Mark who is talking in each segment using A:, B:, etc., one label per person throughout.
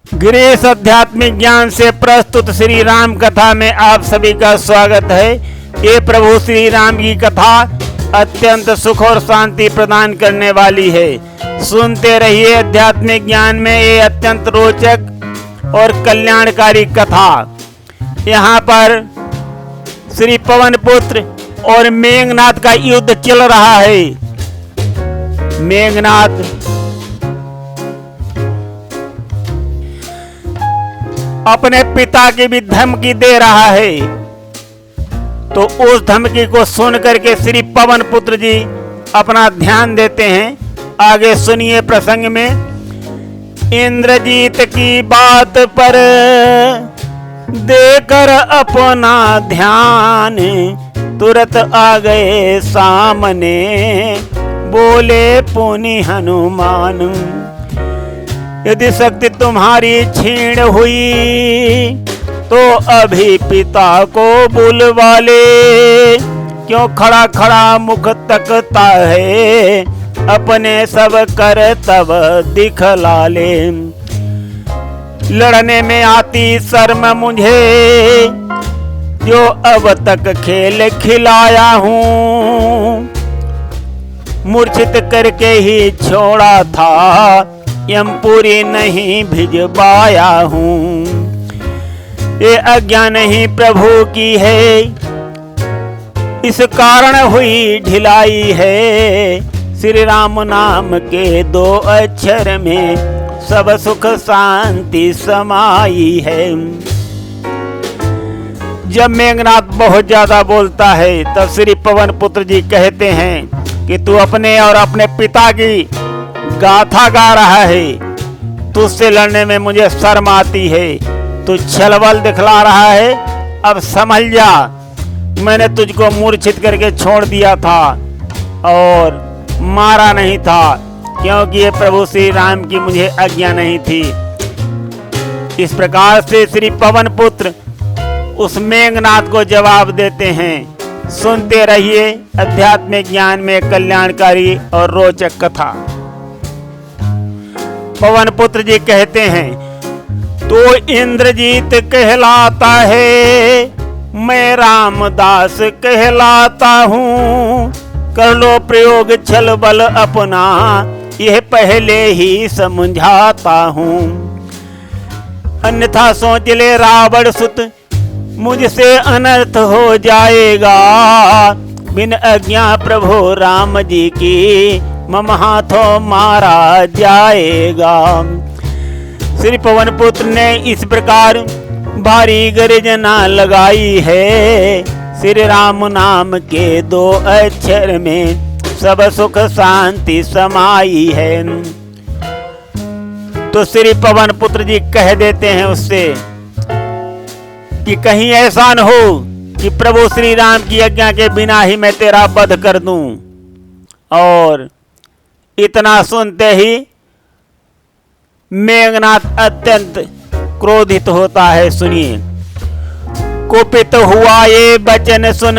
A: गिरीश आध्यात्मिक ज्ञान से प्रस्तुत श्री राम कथा में आप सभी का स्वागत है। ये प्रभु श्री राम की कथा अत्यंत सुख और शांति प्रदान करने वाली है। सुनते रहिए आध्यात्मिक ज्ञान में ये अत्यंत रोचक और कल्याणकारी कथा। यहाँ पर श्री पवन पुत्र और मेघनाथ का युद्ध चल रहा है। मेघनाथ अपने पिता की भी धमकी दे रहा है, तो उस धमकी को सुन करके श्री पवन पुत्र जी अपना ध्यान देते हैं। आगे सुनिए प्रसंग में। इंद्रजीत की बात पर देकर अपना ध्यान तुरंत आ गए सामने, बोले पुनि हनुमान, यदि शक्ति तुम्हारी छीण हुई तो अभी पिता को बुलवा ले। क्यों खड़ा खड़ा मुख तकता है, अपने सब कर तब दिखला ले। लड़ने में आती शर्म मुझे, जो अब तक खेल खिलाया हूँ। मूर्छित करके ही छोड़ा था, यमपुरी नहीं भिजवाया हूँ। ये आज्ञा नहीं प्रभु की है, इस कारण हुई ढिलाई है। श्री राम नाम के दो अक्षर में सब सुख शांति समाई है। जब मेघनाथ बहुत ज्यादा बोलता है तब श्री पवन पुत्र जी कहते हैं कि तू अपने और अपने पिता की गाथा गा रहा है। तुझसे लड़ने में मुझे शर्म आती है। तू छलबल दिखला रहा है। अब समझ जा, मैंने तुझको मूर्छित करके छोड़ दिया था और मारा नहीं था, क्योंकि ये प्रभु श्री राम की मुझे आज्ञा नहीं थी। इस प्रकार से श्री पवन पुत्र उस मेघनाथ को जवाब देते हैं। सुनते रहिए आध्यात्मिक ज्ञान में कल्याणकारी और रोचक कथा। पवन पुत्र जी कहते हैं, तो इंद्रजीत कहलाता है, मैं रामदास कहलाता हूँ। कर लो प्रयोग छल बल अपना, यह पहले ही समझाता हूँ। अन्यथा सोच ले रावण सुत, मुझसे अनर्थ हो जाएगा। बिन आज्ञा प्रभु राम जी की, मम हाथों मारा जाएगा। श्री पवन पुत्र ने इस प्रकार भारी गर्जना लगाई है। श्री राम नाम के दो अक्षर में सब सुख शांति समाई है। तो श्री पवन पुत्र जी कह देते हैं उससे कि कहीं ऐसा न हो कि प्रभु श्री राम की आज्ञा के बिना ही मैं तेरा वध कर दूं। और इतना सुनते ही मेघनाथ अत्यंत क्रोधित होता है। सुनिए। कुपित हुआ ये वचन सुन,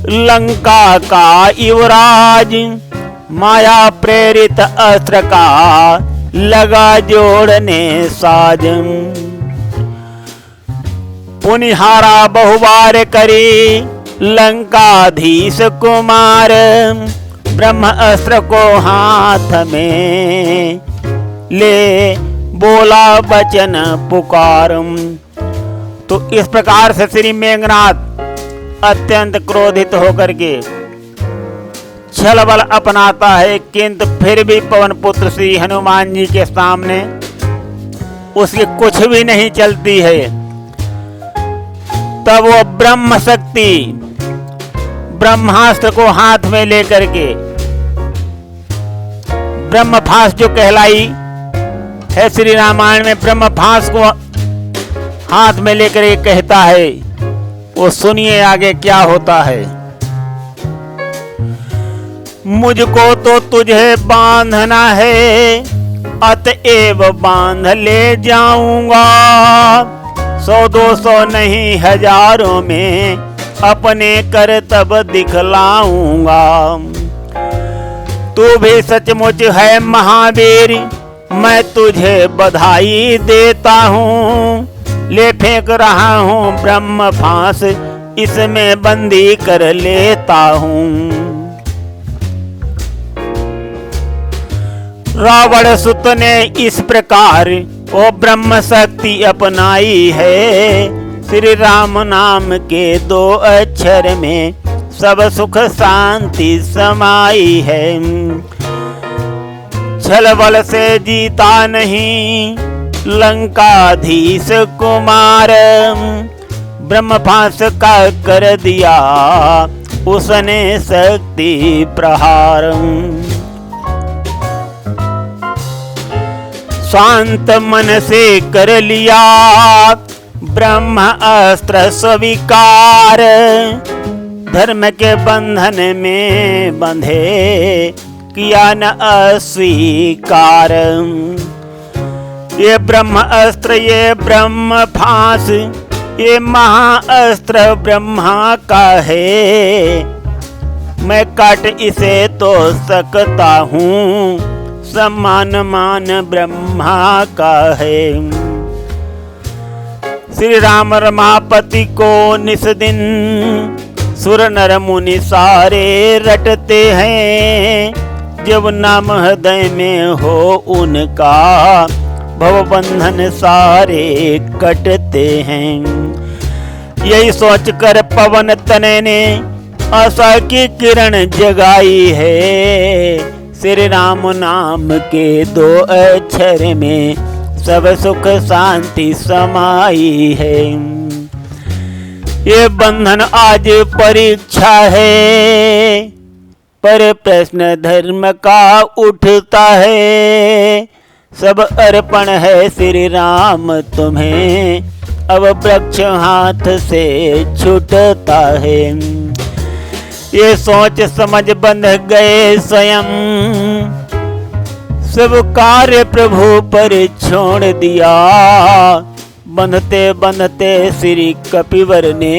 A: लंका का युवराज, माया प्रेरित अस्त्र का लगा जोड़ने साज। पुनिहारा बहुबार करी लंकाधीश कुमार, ब्रह्म अस्त्र को हाथ में ले बोला वचन पुकार। तो इस प्रकार से श्री मेघनाथ अत्यंत क्रोधित होकर के छल बल अपनाता है, किंतु फिर भी पवन पुत्र श्री हनुमान जी के सामने उसकी कुछ भी नहीं चलती है। तब वो ब्रह्म शक्ति ब्रह्मास्त्र को हाथ में लेकर के, ब्रह्मफास जो कहलाई है श्री रामायण में, ब्रह्मफास को हाथ में लेकर के कहता है। वो सुनिए आगे क्या होता है। मुझको तो तुझे बांधना है, अतएव बांध ले जाऊंगा। 100-200 नहीं हजारों में अपने करतब दिखलाऊंगा। तू भी सचमुच है महावीर, मैं तुझे बधाई देता हूँ, ले फेंक रहा हूँ ब्रह्म फांस, इसमें बंदी कर लेता हूँ। रावण सुत ने इस प्रकार वो ब्रह्म शक्ति अपनाई है। श्री राम नाम के 2 अक्षर में सब सुख शांति समाई है। छल बल से जीता नहीं लंकाधीश कुमार, ब्रह्म फांस का कर दिया उसने शक्ति प्रहार। शांत मन से कर लिया ब्रह्म अस्त्र स्वीकार, धर्म के बंधन में बंधे किया न अस्वीकार। ये ब्रह्म अस्त्र ये ब्रह्म फांस, ये महाअस्त्र ब्रह्मा का है। मैं काट इसे तो सकता हूँ, सम्मान मान ब्रह्मा का है। श्री राम रमापति को निस दिन सुर नर मुनि सारे रटते हैं। जब नाम हृदय में हो उनका भव बंधन सारे कटते हैं। यही सोचकर पवन तनय ने आशा की किरण जगाई है। श्री राम नाम के 2 अक्षर में सब सुख शांति समाई है। ये बंधन आज परीक्षा है, पर प्रश्न धर्म का उठता है। सब अर्पण है श्री राम तुम्हें, अब वृक्ष हाथ से छूटता है। ये सोच समझ बंध गए स्वयं, सब कार्य प्रभु पर छोड़ दिया। बंधते बंधते श्री कपिवर ने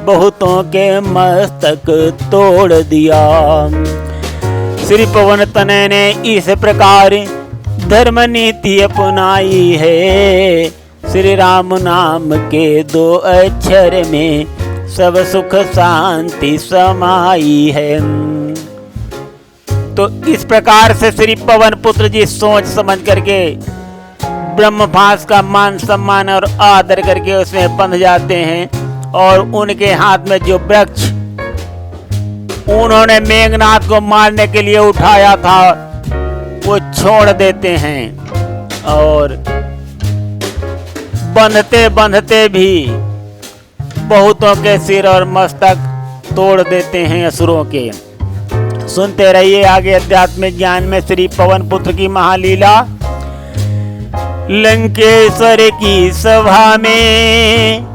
A: बहुतों के मस्तक तोड़ दिया। श्री पवन तनय ने इस प्रकार धर्म नीति अपनाई है। श्री राम नाम के 2 अक्षर में सब सुख शांति समाई है। तो इस प्रकार से श्री पवन पुत्र जी सोच समझ करके ब्रह्म फांस का मान सम्मान और आदर करके उसमें बंध जाते हैं। और उनके हाथ में जो वृक्ष उन्होंने मेघनाथ को मारने के लिए उठाया था वो छोड़ देते हैं। और बंधते बंधते भी बहुतों के सिर और मस्तक तोड़ देते हैं असुरों के। सुनते रहिए आगे आध्यात्मिक ज्ञान में श्री पवन पुत्र की महालीला। लंकेश्वर की सभा में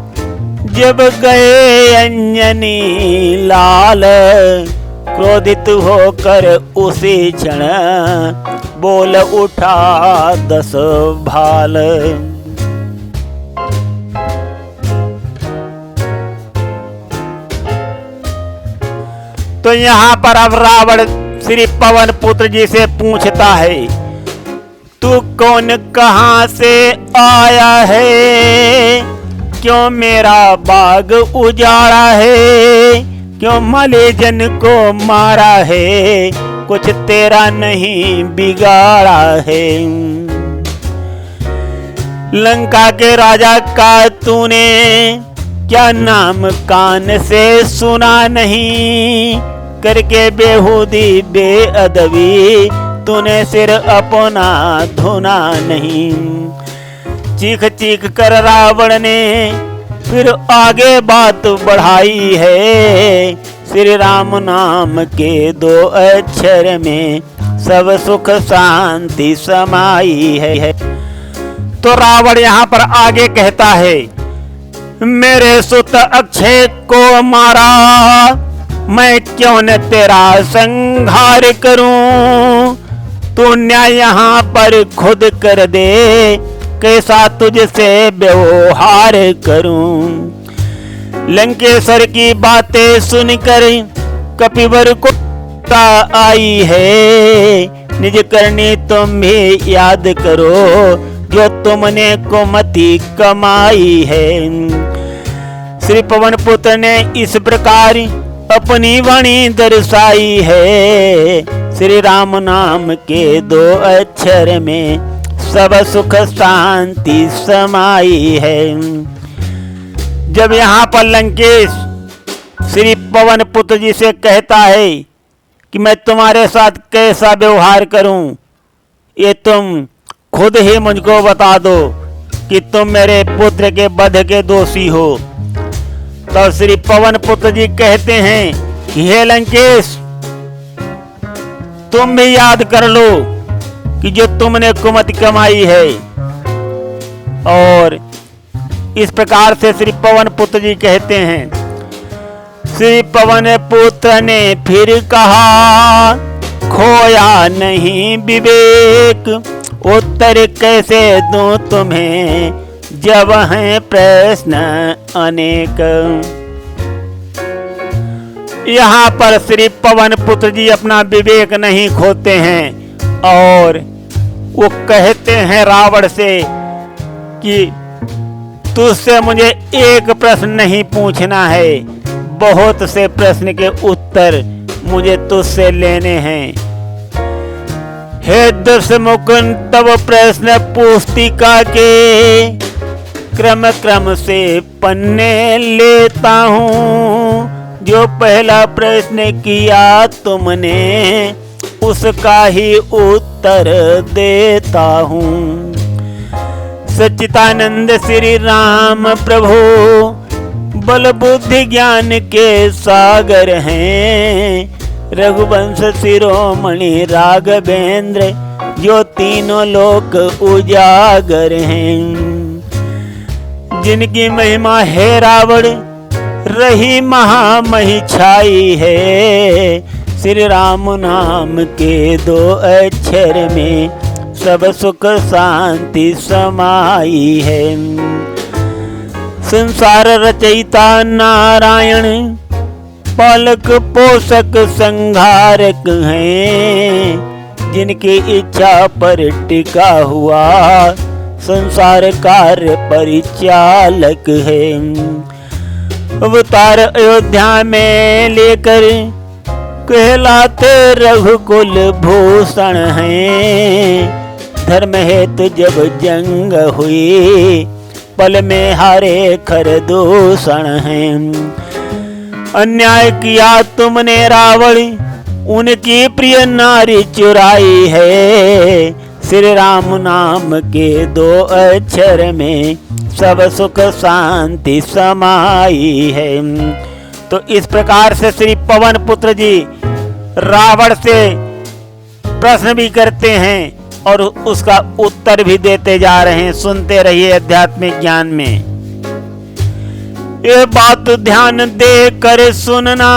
A: जब गए अंजनी लाल, क्रोधित होकर उसी क्षण बोल उठा 10 भाल। तो यहाँ पर अब रावण श्री पवन पुत्र जी से पूछता है, तू कौन कहाँ से आया है, क्यों मेरा बाग उजाड़ा है, क्यों मलेजन को मारा है, कुछ तेरा नहीं बिगाड़ा है। लंका के राजा का तूने क्या नाम कान से सुना नहीं, करके बेहूदी बेअदबी तूने सिर अपना धुना नहीं। चीख चीख कर रावण ने फिर आगे बात बढ़ाई है। श्री राम नाम के 2 अक्षर में सब सुख शांति समाई है। तो रावण यहाँ पर आगे कहता है, मेरे सुत अक्षय को मारा, मैं क्यों न तेरा संहार करूं, तू न्याय यहाँ पर खुद कर दे, कैसा तुझसे व्यवहार करूं। लंकेश्वर की बातें सुनकर कपिवर को आई है, निज करनी तुम भी याद करो, जो तुमने कुमति कमाई है। श्री पवन पुत्र ने इस प्रकार अपनी वाणी दर्शाई है। श्री राम नाम के 2 अक्षर में सब सुख शांति समाई है। जब यहाँ पर लंकेश श्री पवन पुत्र जी से कहता है कि मैं तुम्हारे साथ कैसा व्यवहार करूं, ये तुम खुद ही मुझको बता दो कि तुम मेरे पुत्र के वध के दोषी हो। तो श्री पवन पुत्र जी कहते हैं कि हे लंकेश, तुम भी याद कर लो कि जो तुमने कुमति कमाई है। और इस प्रकार से श्री पवन पुत्र जी कहते हैं। श्री पवन पुत्र ने फिर कहा, खोया नहीं विवेक, उत्तर कैसे दूं तुम्हें, जब हैं प्रश्न अनेक। यहाँ पर श्री पवन पुत्र जी अपना विवेक नहीं खोते हैं और वो कहते हैं रावण से कि तुझसे मुझे एक प्रश्न नहीं पूछना है, बहुत से प्रश्न के उत्तर मुझे तुझसे लेने हैं। हे दशमुखन तब प्रश्न पुस्तिका के, क्रम क्रम से पन्ने लेता हूँ। जो पहला प्रश्न किया तुमने, उसका ही उत्तर देता हूँ। सच्चिदानंद श्री राम प्रभु, बल बुद्धि ज्ञान के सागर हैं। रघुवंश शिरोमणि राघवेंद्र, जो तीनों लोक उजागर हैं। जिनकी महिमा है रावण, रही महामही छाई है। श्री राम नाम के 2 अक्षर में सब सुख शांति समाई है। संसार रचयिता नारायण, पालक पोषक संहारक हैं। जिनकी इच्छा पर टिका हुआ संसार कार्य परिचालक है। अवतार अयोध्या में लेकर कहलाते रघुकुल भूषण हैं। धर्म हेतु जब जंग हुई, पल में हारे खरदूषण हैं। अन्याय किया तुमने रावण, उनकी प्रिय नारी चुराई है। श्री राम नाम के 2 अक्षर में सब सुख शांति समाई है। तो इस प्रकार से श्री पवन पुत्र जी रावण से प्रश्न भी करते हैं और उसका उत्तर भी देते जा रहे हैं। सुनते रहिए आध्यात्मिक ज्ञान में। ये बात ध्यान दे कर सुनना,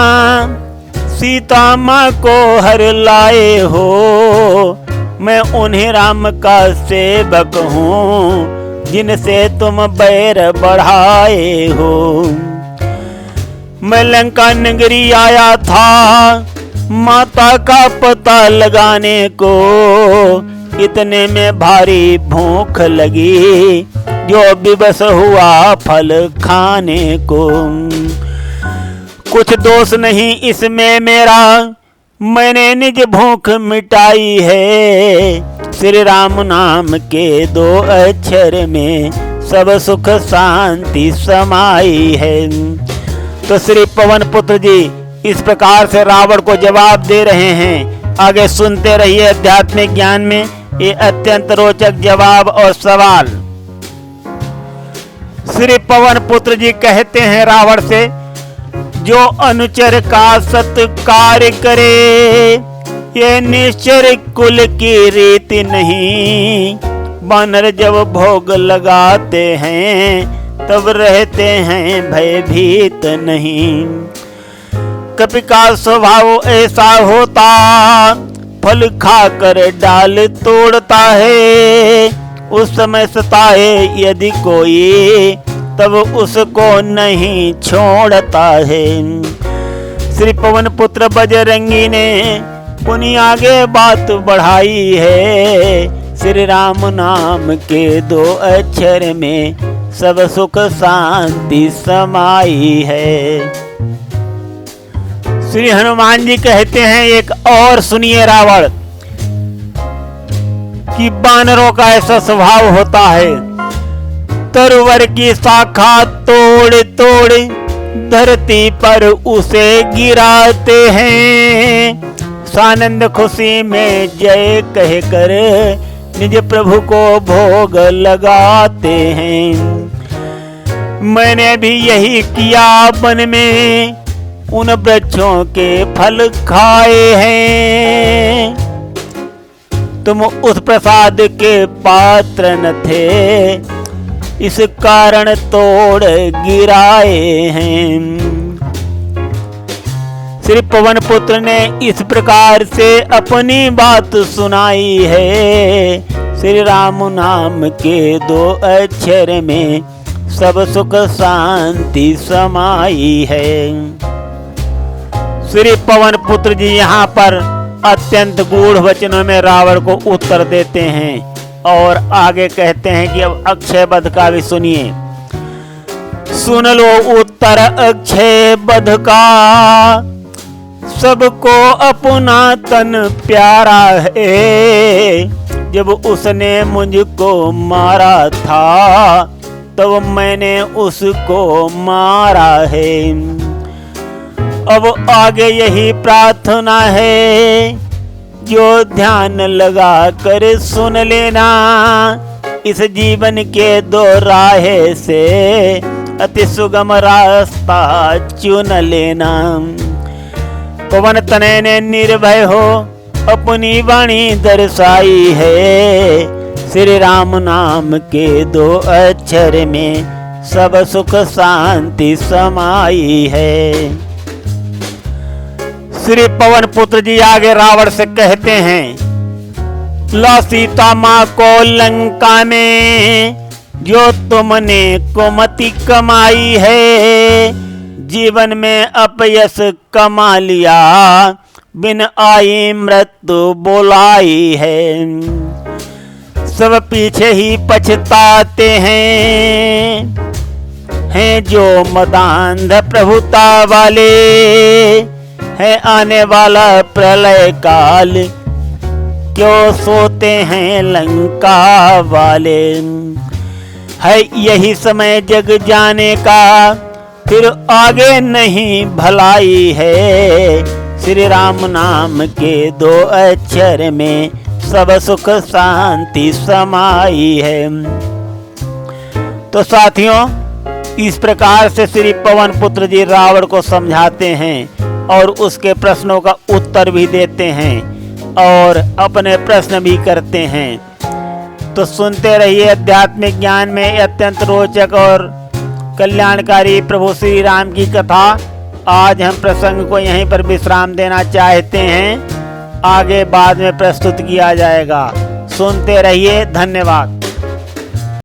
A: सीता माँ को हर लाए हो। मैं उन्हीं राम का सेवक हूँ, जिनसे तुम बैर बढ़ाए हो। मैं लंका नगरी आया था माता का पता लगाने को। इतने में भारी भूख लगी, जो विवश हुआ फल खाने को। कुछ दोष नहीं इसमें मेरा, मैंने निज भूख मिटाई है। श्री राम नाम के 2 अक्षर में सब सुख शांति समाई है। तो श्री पवन पुत्र जी इस प्रकार से रावण को जवाब दे रहे हैं। आगे सुनते रहिए आध्यात्मिक ज्ञान में ये अत्यंत रोचक जवाब और सवाल। श्री पवन पुत्र जी कहते हैं रावण से, जो अनुचर का सत्कार करे, ये निश्चर कुल की रीति नहीं। वानर जब भोग लगाते हैं, तब रहते हैं भयभीत नहीं। कपि का स्वभाव ऐसा होता, फल खाकर डाल तोड़ता है। उस समय सताए यदि कोई, तब उसको नहीं छोड़ता है। श्री पवन पुत्र बजरंगी ने पुनि आगे बात बढ़ाई है, श्री राम नाम के 2 अक्षर में सब सुख शांति समाई है। श्री हनुमान जी कहते हैं एक और सुनिए रावण कि बानरों का ऐसा स्वभाव होता है, तरुवर की शाखा तोड़ तोड़ धरती पर उसे गिराते हैं, सानंद खुशी में जय कहकर निज प्रभु को भोग लगाते हैं। मैंने भी यही किया वन में, उन वृक्षों के फल खाए हैं, तुम उस प्रसाद के पात्र न थे, इस कारण तोड़ गिराए हैं। श्री पवन पुत्र ने इस प्रकार से अपनी बात सुनाई है, श्री राम नाम के 2 अक्षर में सब सुख शांति समाई है। श्री पवन पुत्र जी यहाँ पर अत्यंत गूढ़ वचनों में रावण को उत्तर देते हैं और आगे कहते हैं कि अब अक्षय वध का भी सुनिए। सुन लो उत्तर अक्षय वध का, सबको अपना तन प्यारा है, जब उसने मुझको मारा था तब मैंने उसको मारा है। अब आगे यही प्रार्थना है, जो ध्यान लगा कर सुन लेना, इस जीवन के 2 राहे से अति सुगम रास्ता चुन लेना। पवन तनय ने निर्भय हो अपनी वाणी दर्शाई है, श्री राम नाम के 2 अक्षर में सब सुख शांति समाई है। श्री पवन पुत्र जी आगे रावण से कहते हैं, ला सीता माँ को लंका में, जो तुमने कुमति कमाई है, जीवन में अपयश कमा लिया, बिन आई मृत्यु बुलाई है। सब पीछे ही पछताते हैं जो मदांध प्रभुता वाले, है आने वाला प्रलय काल, क्यों सोते हैं लंका वाले। है यही समय जग जाने का, फिर आगे नहीं भलाई है, श्री राम नाम के 2 अक्षर में सब सुख शांति समाई है। तो साथियों, इस प्रकार से श्री पवन पुत्र जी रावण को समझाते हैं और उसके प्रश्नों का उत्तर भी देते हैं और अपने प्रश्न भी करते हैं। तो सुनते रहिए आध्यात्मिक ज्ञान में अत्यंत रोचक और कल्याणकारी प्रभु श्री राम की कथा। आज हम प्रसंग को यहीं पर विश्राम देना चाहते हैं, आगे बाद में प्रस्तुत किया जाएगा। सुनते रहिए, धन्यवाद।